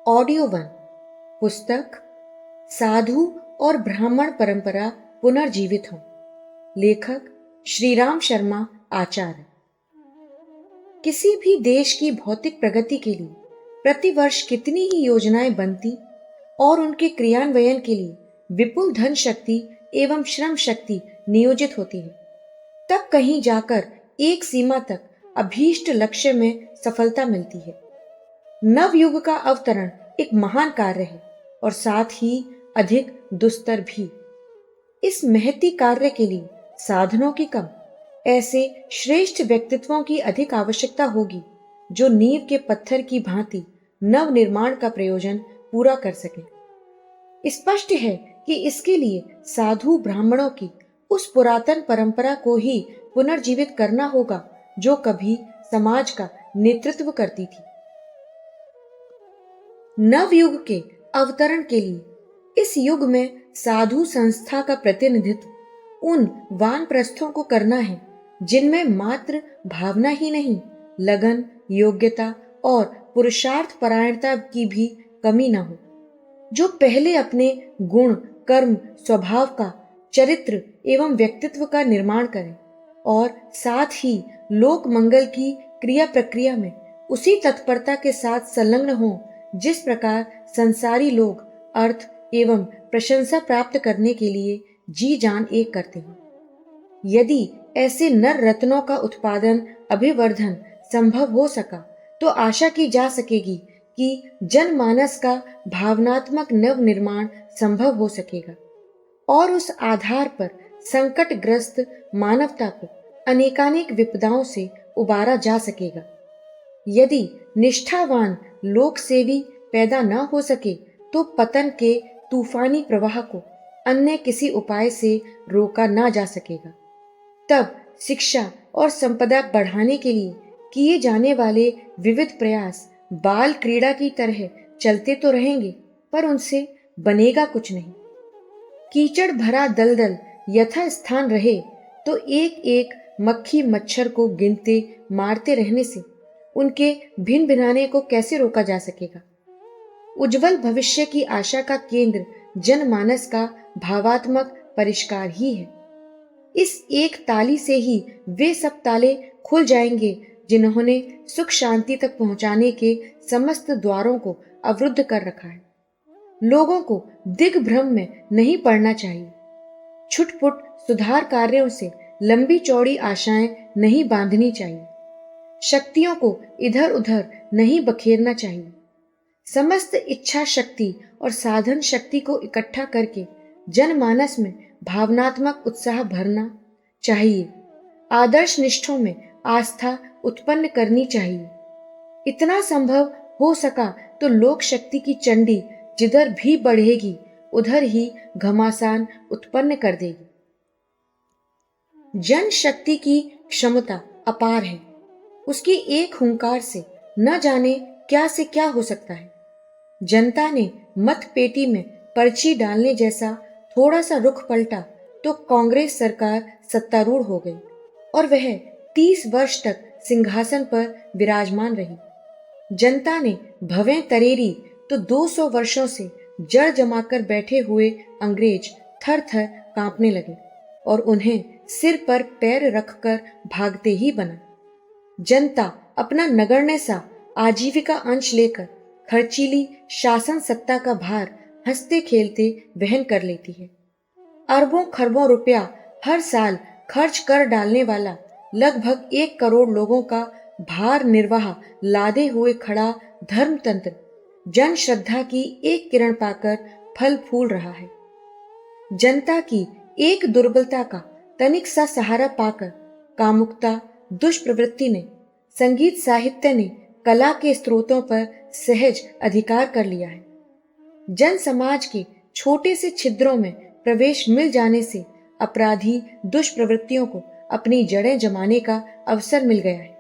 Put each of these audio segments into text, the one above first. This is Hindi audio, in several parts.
Audio one. पुस्तक साधु और ब्राह्मण परंपरा पुनर्जीवित हो। लेखक श्रीराम शर्मा आचार्य। किसी भी देश की भौतिक प्रगति के लिए प्रतिवर्ष कितनी ही योजनाएं बनती और उनके क्रियान्वयन के लिए विपुल धन शक्ति एवं श्रम शक्ति नियोजित होती है, तब कहीं जाकर एक सीमा तक अभीष्ट लक्ष्य में सफलता मिलती है। नवयुग का अवतरण एक महान कार्य है और साथ ही अधिक दुस्तर भी। इस महती कार्य के लिए साधनों की कम, ऐसे श्रेष्ठ व्यक्तित्वों की अधिक आवश्यकता होगी जो नींव के पत्थर की भांति नव निर्माण का प्रयोजन पूरा कर सके। स्पष्ट है कि इसके लिए साधु ब्राह्मणों की उस पुरातन परंपरा को ही पुनर्जीवित करना होगा जो कभी समाज का नेतृत्व करती थी। नवयुग के अवतरण के लिए इस युग में साधु संस्था का प्रतिनिधित्व उन वानप्रस्थों को करना है जिनमें मात्र भावना ही नहीं, लगन, योग्यता और पुरुषार्थ परायणता की भी कमी न हो, जो पहले अपने गुण, कर्म, स्वभाव का, चरित्र एवं व्यक्तित्व का निर्माण करें और साथ ही लोक मंगल की क्रिया प्रक्रिया में उसी तत्परता के साथ संलग्न हों जिस प्रकार संसारी लोग अर्थ एवं प्रशंसा प्राप्त करने के लिए जी जान एक करते हैं। यदि ऐसे नर रत्नों का उत्पादन, अभिवर्धन संभव हो सका तो आशा की जा सकेगी कि जनमानस का भावनात्मक नव निर्माण संभव हो सकेगा और उस आधार पर संकटग्रस्त मानवता को अनेकानेक विपदाओं से उबारा जा सकेगा। यदि निष्ठावान लोक सेवी पैदा न हो सके तो पतन के तूफानी प्रवाह को अन्य किसी उपाय से रोका ना जा सकेगा। तब शिक्षा और संपदा बढ़ाने के लिए किए जाने वाले विविध प्रयास बाल क्रीड़ा की तरह चलते तो रहेंगे, पर उनसे बनेगा कुछ नहीं। कीचड़ भरा दलदल यथा स्थान रहे तो एक एक मक्खी मच्छर को गिनते मारते रहने से उनके भिन भिनाने को कैसे रोका जा सकेगा। उज्जवल भविष्य की आशा का केंद्र जनमानस का भावात्मक परिष्कार ही है। इस एक ताली से ही वे सब ताले खुल जाएंगे जिन्होंने सुख शांति तक पहुंचाने के समस्त द्वारों को अवरुद्ध कर रखा है। लोगों को दिग्भ्रम में नहीं पड़ना चाहिए। छुटपुट सुधार कार्यों से लंबी चौड़ी आशाएं नहीं बांधनी चाहिए। शक्तियों को इधर उधर नहीं बखेरना चाहिए। समस्त इच्छा शक्ति और साधन शक्ति को इकट्ठा करके जनमानस में भावनात्मक उत्साह भरना चाहिए। आदर्श निष्ठों में आस्था उत्पन्न करनी चाहिए। इतना संभव हो सका तो लोक शक्ति की चंडी जिधर भी बढ़ेगी उधर ही घमासान उत्पन्न कर देगी। जन शक्ति की क्षमता अपार है। उसकी एक हुंकार से न जाने क्या से क्या हो सकता है। जनता ने मत पेटी में पर्ची डालने जैसा थोड़ा सा रुख पलटा तो कांग्रेस सरकार सत्तारूढ़ हो गई और वह 30 वर्ष तक सिंहासन पर विराजमान रही। जनता ने भवें तरेरी तो 200 वर्षों से जड़ जमाकर बैठे हुए अंग्रेज थर थर कांपने लगे और उन्हें सिर पर पैर रखकर भागते ही बना। जनता अपना नगण्य सा आजीविका अंश लेकर खर्चीली शासन सत्ता का भार हंसते खेलते वहन कर लेती है। अरबों खरबों रुपया हर साल खर्च कर डालने वाला लगभग 1 करोड़ लोगों का भार निर्वाह लादे हुए खड़ा धर्मतंत्र जन श्रद्धा की एक किरण पाकर फल फूल रहा है। जनता की एक दुर्बलता का तनिक सा सहारा पाकर कामुकता, दुष्प्रवृत्ति ने, संगीत साहित्य ने कला के स्रोतों पर सहज अधिकार कर लिया है। जन समाज के छोटे से छिद्रों में प्रवेश मिल जाने से अपराधी दुष्प्रवृत्तियों को अपनी जड़ें जमाने का अवसर मिल गया है।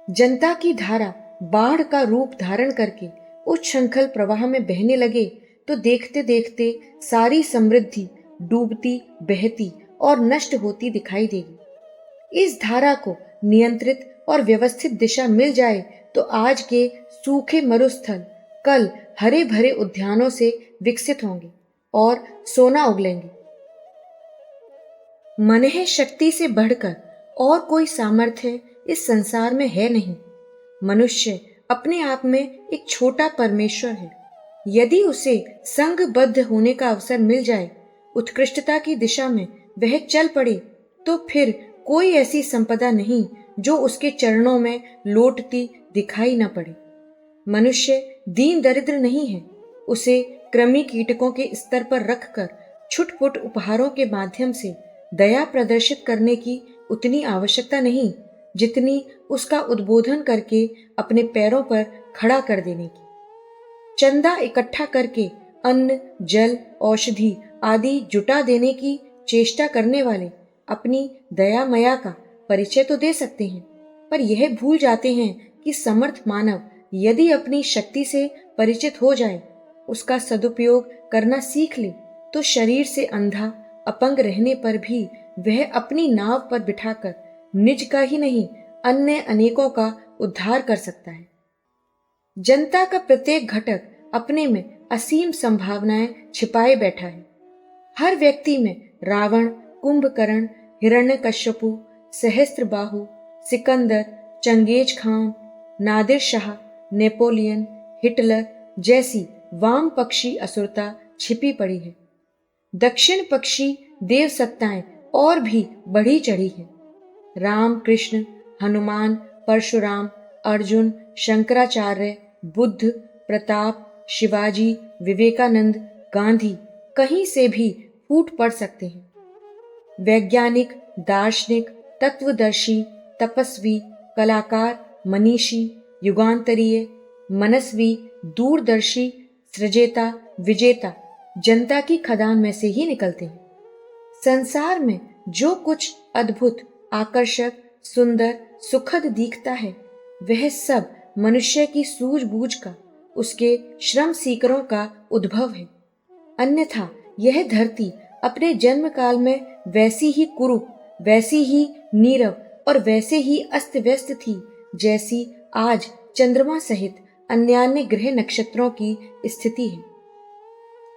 जनता की धारा बाढ़ का रूप धारण करके उच्छृंखल प्रवाह में बहने लगे तो देखते देखते सारी समृद्धि डूबती, बहती और नष्ट होती दिखाई देगी। इस धारा को नियंत्रित और व्यवस्थित दिशा मिल जाए तो आज के सूखे मरुस्थल कल हरे भरे उद्यानों से विकसित होंगे और सोना उगलेंगे। मनः शक्ति से बढ़कर और कोई सामर्थ्य इस संसार में है नहीं। मनुष्य अपने आप में एक छोटा परमेश्वर है। यदि उसे संघबद्ध होने का अवसर मिल जाए, उत्कृष्टता की दिशा में वह चल पड़े, तो फिर कोई ऐसी संपदा नहीं जो उसके चरणों में लोटती दिखाई न पड़े। मनुष्य दीन दरिद्र नहीं है। उसे कृमि कीटकों के स्तर पर रखकर छुटपुट उपहारों के माध्यम से दया प्रदर्शित करने की उतनी आवश्यकता नहीं जितनी उसका उद्बोधन करके अपने पैरों पर खड़ा कर देने की। चंदा इकट्ठा करके अन्न, जल, औषधि आदि जुटा देने की चेष्टा करने वाले अपनी दया मया का परिचय तो दे सकते हैं, पर यह भूल जाते हैं कि समर्थ मानव यदि अपनी शक्ति से परिचित हो जाए, उसका सदुपयोग करना सीख ले, तो शरीर से अंधा अपंग रहने पर भी वह अपनी नाव पर बिठाकर निज का ही नहीं अन्य अनेकों का उद्धार कर सकता है। जनता का प्रत्येक घटक अपने में असीम संभावनाएं छिपाए बैठा है। हर व्यक्ति में रावण, कुंभकर्ण, हिरण्यकश्यपु, सहस्त्रबाहु, सिकंदर, चंगेज खान, नादिर शाह, नेपोलियन, हिटलर जैसी वाम पक्षी असुरता छिपी पड़ी है। दक्षिण पक्षी देव सत्ताएं और भी बढ़ी चढ़ी हैं। राम, कृष्ण, हनुमान, परशुराम, अर्जुन, शंकराचार्य, बुद्ध, प्रताप, शिवाजी, विवेकानंद, गांधी कहीं से भी फूट पड़ सकते हैं। वैज्ञानिक, दार्शनिक, तत्वदर्शी, तपस्वी, कलाकार, मनीषी, युगांतरीय, मनस्वी, दूरदर्शी, सृजेता, विजेता जनता की खदान में से ही निकलते हैं। संसार में जो कुछ अद्भुत, आकर्षक, सुंदर, सुखद दिखता है, वह सब मनुष्य की सूझबूझ का, उसके श्रम सीकरों का उद्भव है। अन्यथा यह धरती अपने जन्म काल में वैसी ही कुरूप, वैसी ही नीरव और वैसे ही अस्त व्यस्त थी जैसी आज चंद्रमा सहित अन्यान्य ग्रह नक्षत्रों की स्थिति है।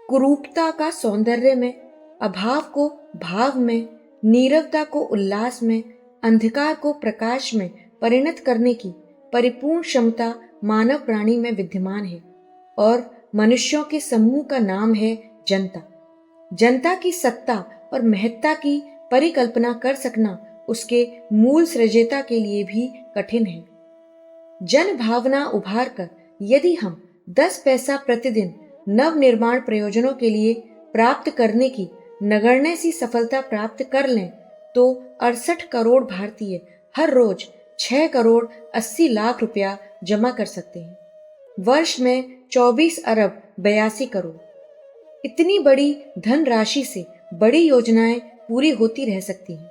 कुरूपता का सौंदर्य में, अभाव को भाव में, नीरवता को उल्लास में, अंधकार को प्रकाश में परिणत करने की परिपूर्ण क्षमता मानव प्राणी में विद्यमान है और मनुष्यों के समूह का नाम है जनता। जनता की सत्ता और महत्ता की परिकल्पना कर सकना उसके मूल सृजेता के लिए भी कठिन है। जन भावना उभार कर यदि हम 10 पैसा प्रतिदिन नव निर्माण प्रयोजनों के लिए प्राप्त करने की नगण्य सी सफलता प्राप्त कर लें, तो 68 करोड़ भारतीय हर रोज 6 करोड़ 80 लाख रुपया जमा कर सकते हैं। वर्ष में 24 अरब 82 करोड़। इतनी बड़ी धनराशि से बड़ी योजनाएं पूरी होती रह सकती हैं।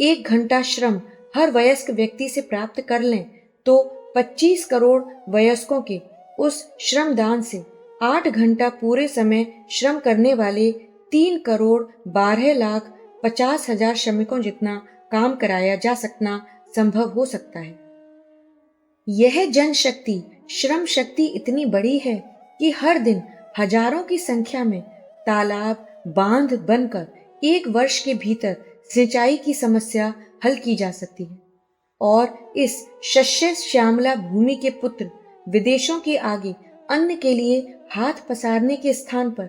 1 घंटा श्रम हर वयस्क व्यक्ति से प्राप्त कर लें तो 25 करोड़ वयस्कों के उस श्रमदान से 8 घंटा पूरे समय श्रम करने वाले 3 करोड़ 12 लाख 50 हजार श्रमिकों जितना काम कराया जा सकना संभव हो सकता है। यह जनशक्ति, श्रम शक्ति इतनी बड़ी है कि हर दिन हजारों की संख्या में तालाब, बांध बनकर 1 वर्ष के भीतर सिंचाई की समस्या हल की जा सकती है और इस शस्य श्यामला भूमि के पुत्र विदेशों के आगे अन्न के लिए हाथ पसारने के स्थान पर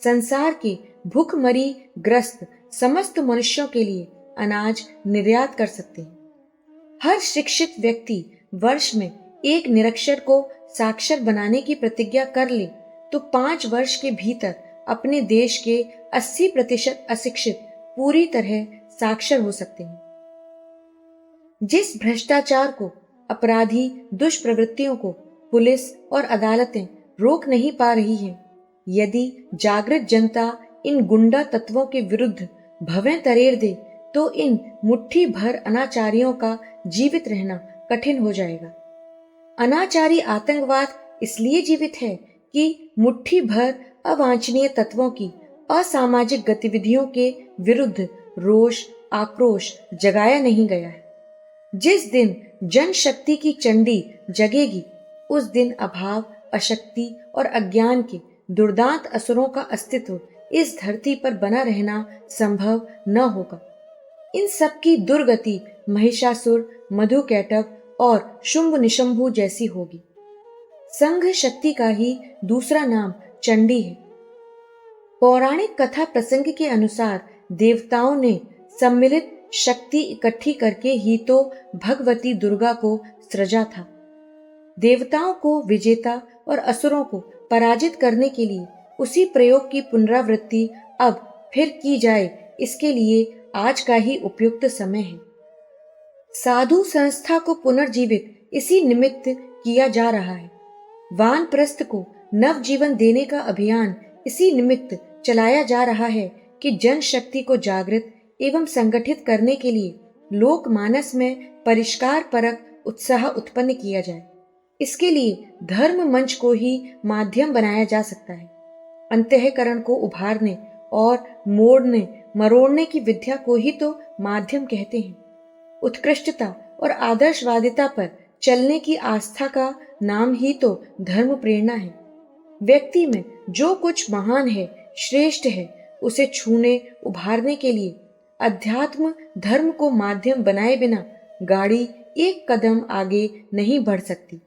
संसार के भूखमरी ग्रस्त समस्त मनुष्यों के लिए अनाज निर्यात कर सकते हैं। हर शिक्षित व्यक्ति वर्ष में 1 निरक्षर को साक्षर बनाने की प्रतिज्ञा कर ले तो 5 वर्ष के भीतर अपने देश के 80% अशिक्षित पूरी तरह साक्षर हो सकते हैं। जिस भ्रष्टाचार को, अपराधी दुष्प्रवृत्तियों को पुलिस और अदालतें रोक नहीं पा रही हैं, यदि जागृत जनता इन गुंडा तत्वों के विरुद्ध भवें तरेर दे तो इन मुट्ठी भर अनाचारियों का जीवित रहना कठिन हो जाएगा। अनाचारी आतंकवाद इसलिए जीवित है कि मुट्ठी भर अवांछनीय तत्वों की असामाजिक गतिविधियों के विरुद्ध रोष, आक्रोश जगाया नहीं गया है। जिस दिन जनशक्ति की चंडी जगेगी, उस दिन अभाव, अशक्ति और अज्ञान के दुर्दांत असुरों का अस्तित्व इस धरती पर बना रहना संभव न होगा। इन सब की दुर्गति महिषासुर, मधुकैटभ और शुंभ निशंभु जैसी होगी। संघ शक्ति का ही दूसरा नाम चंडी है। पौराणिक कथा प्रसंग के अनुसार देवताओं ने सम्मिलित शक्ति इकट्ठी करके ही तो भगवती दुर्गा को सृजा था। देवताओं को विजेता और असुरों को पराजित करने के लिए उसी प्रयोग की पुनरावृत्ति अब फिर की जाए, इसके लिए आज का ही उपयुक्त समय है। साधु संस्था को पुनर्जीवित इसी निमित्त किया जा रहा है। वानप्रस्थ को नवजीवन देने का अभियान इसी निमित्त चलाया जा रहा है कि जनशक्ति को जागृत एवं संगठित करने के लिए लोकमानस में परिष्कार परक उत्साह उत्पन्न किया जाए। इसके लिए धर्म मंच को ही माध्यम बनाया जा सकता है। अंतःकरण को उभारने और मोड़ने मरोड़ने की विद्या को ही तो माध्यम कहते हैं। उत्कृष्टता और आदर्शवादिता पर चलने की आस्था का नाम ही तो धर्म प्रेरणा है। व्यक्ति में जो कुछ महान है, श्रेष्ठ है, उसे छूने उभारने के लिए अध्यात्म धर्म को माध्यम बनाए बिना गाड़ी एक कदम आगे नहीं बढ़ सकती।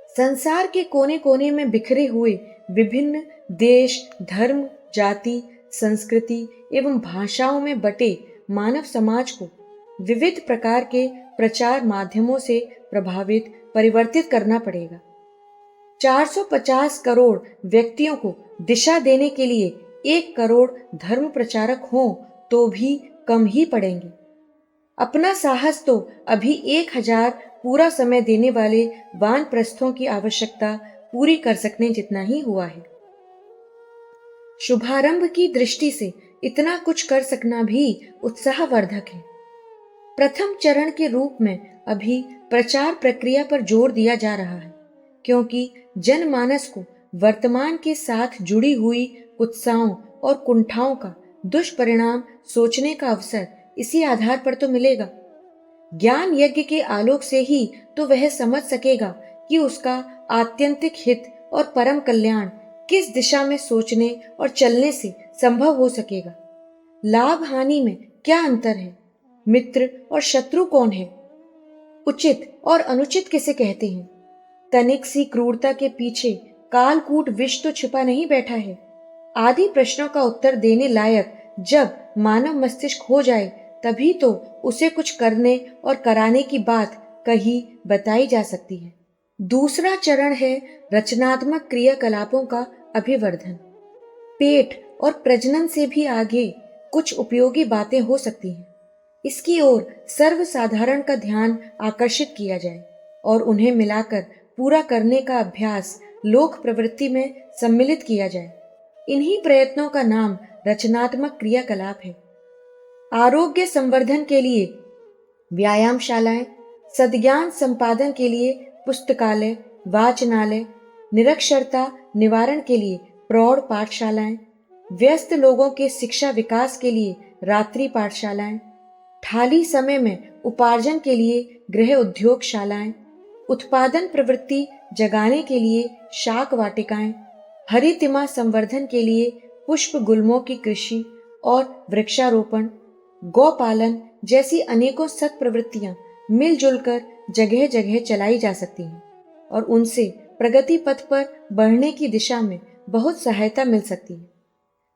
संसार के कोने कोने में बिखरे हुए विभिन्न देश, धर्म, जाति, संस्कृति एवं भाषाओं में बटे मानव समाज को विविध प्रकार के प्रचार माध्यमों से प्रभावित, परिवर्तित करना पड़ेगा। 450 करोड़ व्यक्तियों को दिशा देने के लिए 1 करोड़ धर्म प्रचारक हों तो भी कम ही पड़ेंगे। अपना साहस तो अभी 1000 पूरा समय देने वाले वानप्रस्थों की आवश्यकता पूरी कर सकने जितना ही हुआ है। शुभारंभ की दृष्टि से इतना कुछ कर सकना भी उत्साहवर्धक है। प्रथम चरण के रूप में अभी प्रचार प्रक्रिया पर जोर दिया जा रहा है, क्योंकि जनमानस को वर्तमान के साथ जुड़ी हुई कुत्साओं और कुंठाओं का दुष्परिणाम सोचने का अवसर इसी आधार पर तो मिलेगा। ज्ञान यज्ञ के आलोक से ही तो वह समझ सकेगा कि उसका आत्यंतिक हित और परम कल्याण किस दिशा में सोचने और चलने से संभव हो सकेगा। लाभ हानि में क्या अंतर है, मित्र और शत्रु कौन है, उचित और अनुचित किसे कहते हैं। तनिक सी क्रूरता के पीछे कालकूट विष तो छिपा नहीं बैठा है। आदि प्रश्नों का उत्तर देने लायक जब मानव मस्तिष्क हो जाए तभी तो उसे कुछ करने और कराने की बात कही बताई जा सकती है। दूसरा चरण है रचनात्मक क्रियाकलापों का अभिवर्धन। पेट और प्रजनन से भी आगे कुछ उपयोगी बातें हो सकती हैं। इसकी ओर सर्वसाधारण का ध्यान आकर्षित किया जाए और उन्हें मिलाकर पूरा करने का अभ्यास लोक प्रवृत्ति में सम्मिलित किया जाए। इन्हीं प्रयत्नों का नाम रचनात्मक क्रियाकलाप है। आरोग्य संवर्धन के लिए व्यायामशालाएं, सद्ज्ञान संपादन के लिए पुस्तकालय, वाचनालय, निरक्षरता निवारण के लिए प्रौढ़ पाठशालाएं, व्यस्त लोगों के शिक्षा विकास के लिए रात्रि पाठशालाएं, खाली समय में उपार्जन के लिए गृह उद्योगशालाएं, उत्पादन प्रवृत्ति जगाने के लिए शाक वाटिकाएं, हरितिमा संवर्धन के लिए पुष्प गुल्मों की कृषि और वृक्षारोपण, गौपालन जैसी अनेकों सत प्रवृत्तियां मिलजुल कर जगह जगह चलाई जा सकती हैं और उनसे प्रगति पथ पर बढ़ने की दिशा में बहुत सहायता मिल सकती है।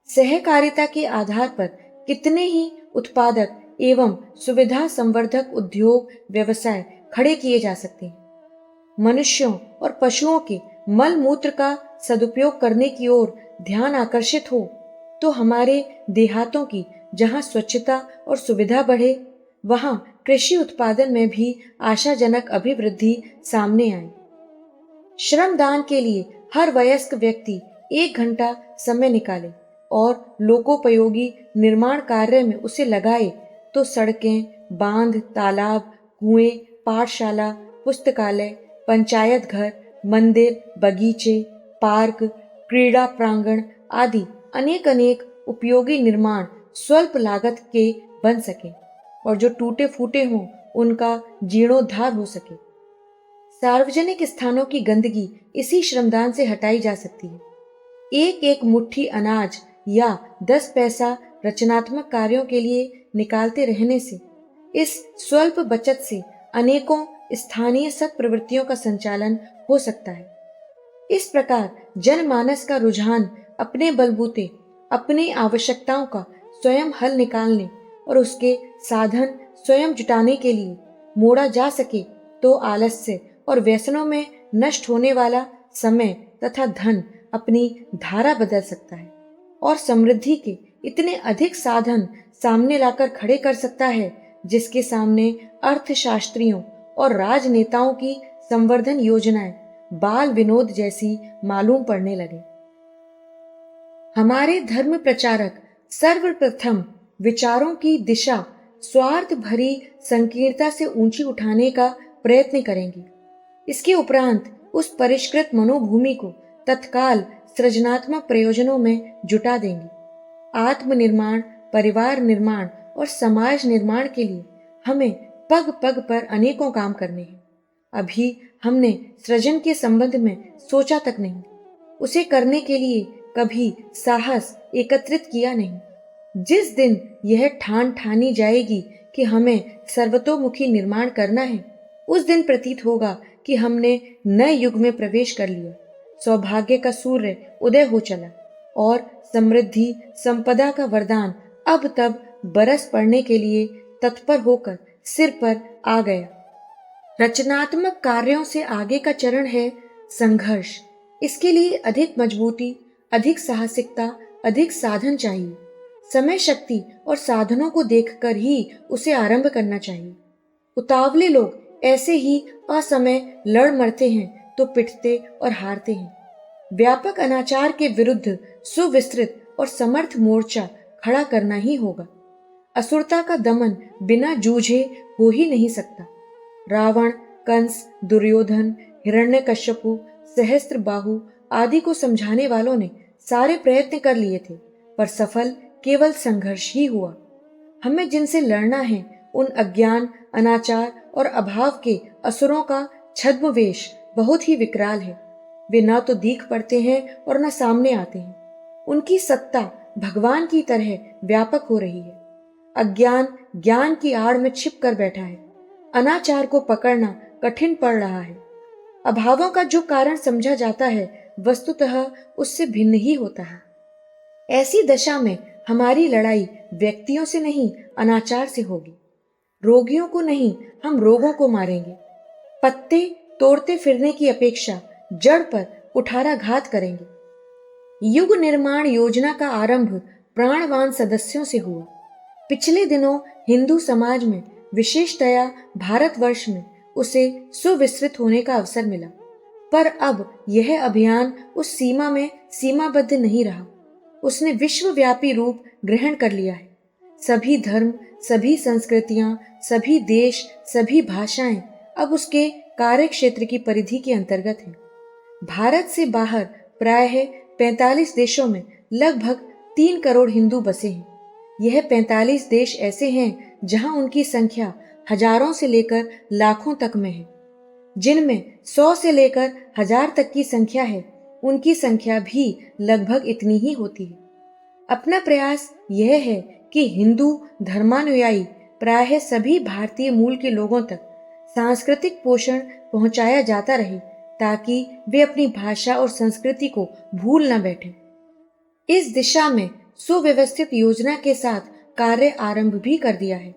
सहकारिता के आधार पर कितने ही उत्पादक एवं सुविधा संवर्धक उद्योग व्यवसाय खड़े किए जा सकते हैं। मनुष्यों और पशुओं के मल मूत्र का सदुपयोग करने की ओर ध्यान आकर्षित हो तो हमारे देहातों की जहां स्वच्छता और सुविधा बढ़े, वहां कृषि उत्पादन में भी आशाजनक अभिवृद्धि सामने आए। श्रमदान के लिए हर वयस्क व्यक्ति 1 घंटा समय निकाले और लोकोपयोगी निर्माण कार्य में उसे लगाए तो सड़कें, बांध, तालाब, कुएं, पाठशाला, पुस्तकालय, पंचायत घर, मंदिर, बगीचे, पार्क, क्रीड़ा प्रांगण आदि अनेक अनेक उपयोगी निर्माण स्वल्प लागत के बन सके और जो टूटे फूटे हों उनका जीर्णोद्धार हो सके। सार्वजनिक स्थानों की गंदगी इसी श्रमदान से हटाई जा सकती है। एक एक मुट्ठी अनाज या 10 पैसा रचनात्मक कार्यों के लिए निकालते रहने से, इस स्वल्प बचत से अनेकों स्थानीय सत्प्रवृत्तियों का संचालन हो सकता है। इस प्रकार जनमानस का रुझान अपने बलबूते अपनी आवश्यकताओं का स्वयं हल निकालने और उसके साधन स्वयं जुटाने के लिए मोड़ा जा सके तो आलस्य और व्यसनों में नष्ट होने वाला समय तथा धन अपनी धारा बदल सकता है और समृद्धि के इतने अधिक साधन सामने लाकर खड़े कर सकता है जिसके सामने अर्थशास्त्रियों और राजनेताओं की संवर्धन योजनाएं बाल विनोद जैसी मालूम पड़ने लगे। हमारे धर्म प्रचारक सर्वप्रथम विचारों की दिशा स्वार्थ भरी संकीर्णता से ऊंची उठाने का प्रयत्न करेंगे। इसके उपरांत उस परिष्कृत मनोभूमि को तत्काल सृजनात्मक प्रयोजनों में जुटा देंगे। आत्मनिर्माण, परिवार निर्माण और समाज निर्माण के लिए हमें पग पग पर अनेकों काम करने हैं। अभी हमने सृजन के संबंध में सोचा तक नहीं, उसे करने के लिए कभी साहस एकत्रित किया नहीं। जिस दिन यह ठान ठानी जाएगी कि हमें सर्वतोमुखी निर्माण करना है, उस दिन प्रतीत होगा कि हमने नए युग में प्रवेश कर लिया। सौभाग्य का सूर्य उदय हो चला और समृद्धि संपदा का वरदान अब तब बरस पड़ने के लिए तत्पर होकर सिर पर आ गया। रचनात्मक कार्यों से आगे का चरण है संघर्ष। इसके लिए अधिक मजबूती, अधिक साहसिकता, अधिक साधन चाहिए। समय, शक्ति और साधनों को देखकर ही उसे आरंभ करना चाहिए। उतावले लोग ऐसे ही असमय लड़ मरते हैं तो पिटते और हारते हैं। व्यापक अनाचार के विरुद्ध सुविस्तृत और समर्थ मोर्चा खड़ा करना ही होगा। असुरता का दमन बिना जूझे हो ही नहीं सकता। रावण, कंस, दुर्योधन, हिरण्यकश्यपु, सहस्त्रबाहु आदि को समझाने वालों ने सारे प्रयत्न कर लिए थे, पर सफल केवल संघर्ष ही हुआ। हमें जिनसे लड़ना है उन अज्ञान, अनाचार और अभाव के असुरों का छद्मवेश बहुत ही विकराल है। वे न तो दीख पड़ते हैं और न सामने आते हैं। उनकी सत्ता भगवान की तरह व्यापक हो रही है। अज्ञान ज्ञान की आड़ में छिप कर बैठा है। अनाचार को पकड़ना कठिन पड़ रहा है। अभावों का जो कारण समझा जाता है वस्तुतः उससे भिन्न ही होता है। ऐसी दशा में हमारी लड़ाई व्यक्तियों से नहीं, अनाचार से होगी। रोगियों को नहीं, हम रोगों को मारेंगे। पत्ते तोड़ते फिरने की अपेक्षा जड़ पर कुठाराघात करेंगे। युग निर्माण योजना का आरंभ प्राणवान सदस्यों से हुआ। पिछले दिनों हिंदू समाज में, विशेषतया भारतवर्ष में, उसे सुविस्तृत होने का अवसर मिला, पर अब यह अभियान उस सीमा में सीमाबद्ध नहीं रहा। उसने विश्वव्यापी रूप ग्रहण कर लिया है। सभी धर्म, सभी संस्कृतियां, सभी देश, सभी भाषाएं अब उसके कार्य क्षेत्र की परिधि के अंतर्गत हैं। भारत से बाहर प्रायः 45 देशों में लगभग 3 करोड़ हिंदू बसे हैं। यह 45 देश ऐसे हैं जहां उनकी संख्या हजारों से लेकर लाखों तक में है। जिनमें 100 से लेकर 1000 तक की संख्या है, उनकी संख्या भी लगभग इतनी ही होती है। अपना प्रयास यह है कि हिंदू धर्मानुयायी प्रायः सभी भारतीय मूल के लोगों तक सांस्कृतिक पोषण पहुंचाया जाता रहे, ताकि वे अपनी भाषा और संस्कृति को भूल न बैठें। इस दिशा में सुव्यवस्थित योजना के साथ कार्य आरंभ भी कर दिया है।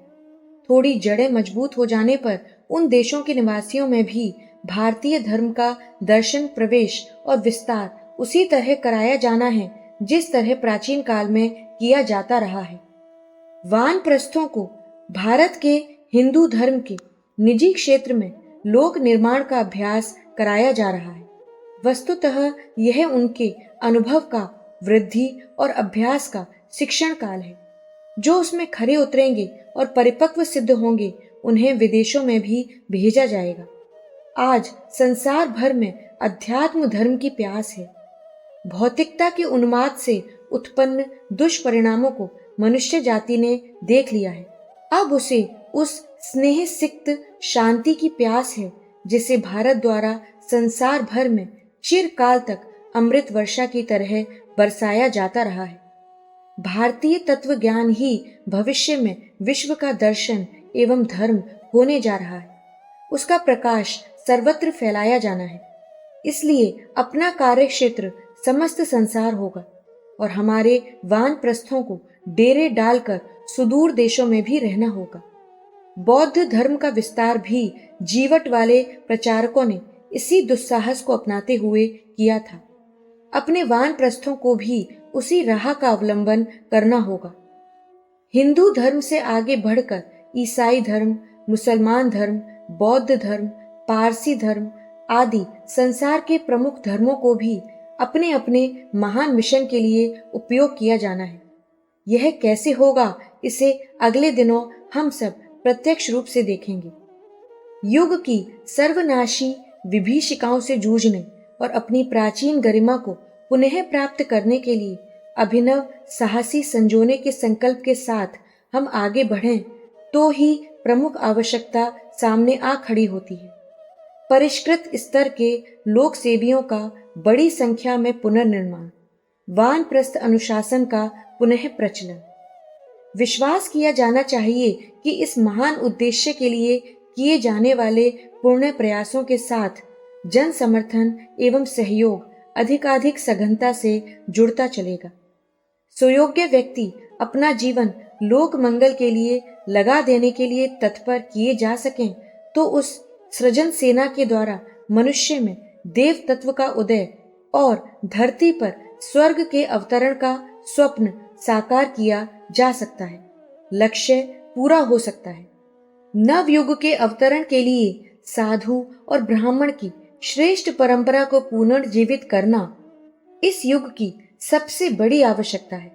थोड़ी जड़ें मजबूत हो जाने पर उन देशों के निवासियों में भी भारतीय धर्म का दर्शन, प्रवेश और विस्तार उसी तरह कराया जाना है जिस तरह प्राचीन काल में किया जाता रहा है। वानप्रस्थों को भारत के हिंदू धर्म के निजी क्षेत्र में लोक निर्माण का अभ्यास कराया जा रहा है। वस्तुतः यह उनके अनुभव का, वृद्धि और अभ्यास का शिक्षण काल है। जो उसमें खरे उतरेंगे और परिपक्व सिद्ध होंगे, उन्हें विदेशों में भी भेजा जाएगा। आज संसार भर में अध्यात्म धर्म की प्यास है। भौतिकता के उन्माद से उत्पन्न दुष्परिणामों को मनुष्य जाति ने देख लिया है। अब उसे उस स्नेह सिक्त शांति की प्यास है जिसे भारत द्वारा संसार भर में चिरकाल तक अमृत वर्षा की तरह बरसाया जाता रहा है। भारतीय तत्व ज्ञान ही भविष्य में विश्व का दर्शन एवं धर्म होने जा रहा है। उसका प्रकाश सर्वत्र फैलाया जाना है। इसलिए अपना कार्य क्षेत्र समस्त संसार होगा और हमारे वानप्रस्थों को डेरे डालकर सुदूर देशों में भी रहना होगा। बौद्ध धर्म का विस्तार भी जीवट वाले प्रचारकों ने इसी दुस्साहस को अपनाते हुए किया था। अपने वानप्रस्थों को भी उसी राह का अवलंबन करना होगा। हिंदू धर्म से आगे बढ़कर ईसाई धर्म, मुसलमान धर्म, बौद्ध धर्म, पारसी धर्म आदि संसार के प्रमुख धर्मों को भी अपने अपने महान मिशन के लिए उपयोग किया जाना है। यह कैसे होगा, इसे अगले दिनों हम सब प्रत्यक्ष रूप से देखेंगे। युग की सर्वनाशी विभीषिकाओं से जूझने और अपनी प्राचीन गरिमा को पुनः प्राप्त करने के लिए अभिनव साहसी संजोने के संकल्प के साथ हम आगे बढ़ें तो ही प्रमुख आवश्यकता सामने आ खड़ी होती है। परिष्कृत स्तर के लोक सेवियों का बड़ी संख्या में पुनर्निर्माण, वानप्रस्थ अनुशासन का पुनः प्रचलन। विश्वास किया जाना चाहिए कि इस महान उद्देश्य के लिए किए जाने वाले पूर्ण प्रयासों के साथ जन समर्थन एवं सहयोग अधिकाधिक सघनता से जुड़ता चलेगा। सुयोग्य व्यक्ति अपना जीवन लोक मंगल के लिए लगा देने के लिए तत्पर किए जा सकें तो उस सृजन सेना के द्वारा मनुष्य में देव तत्व का उदय और धरती पर स्वर्ग के अवतरण का स्वप्न साकार किया जा सकता है, लक्ष्य पूरा हो सकता है। नव युग के अवतरण के लिए साधु और ब्राह्मण की श्रेष्ठ परंपरा को पुनर्जीवित करना इस युग की सबसे बड़ी आवश्यकता है।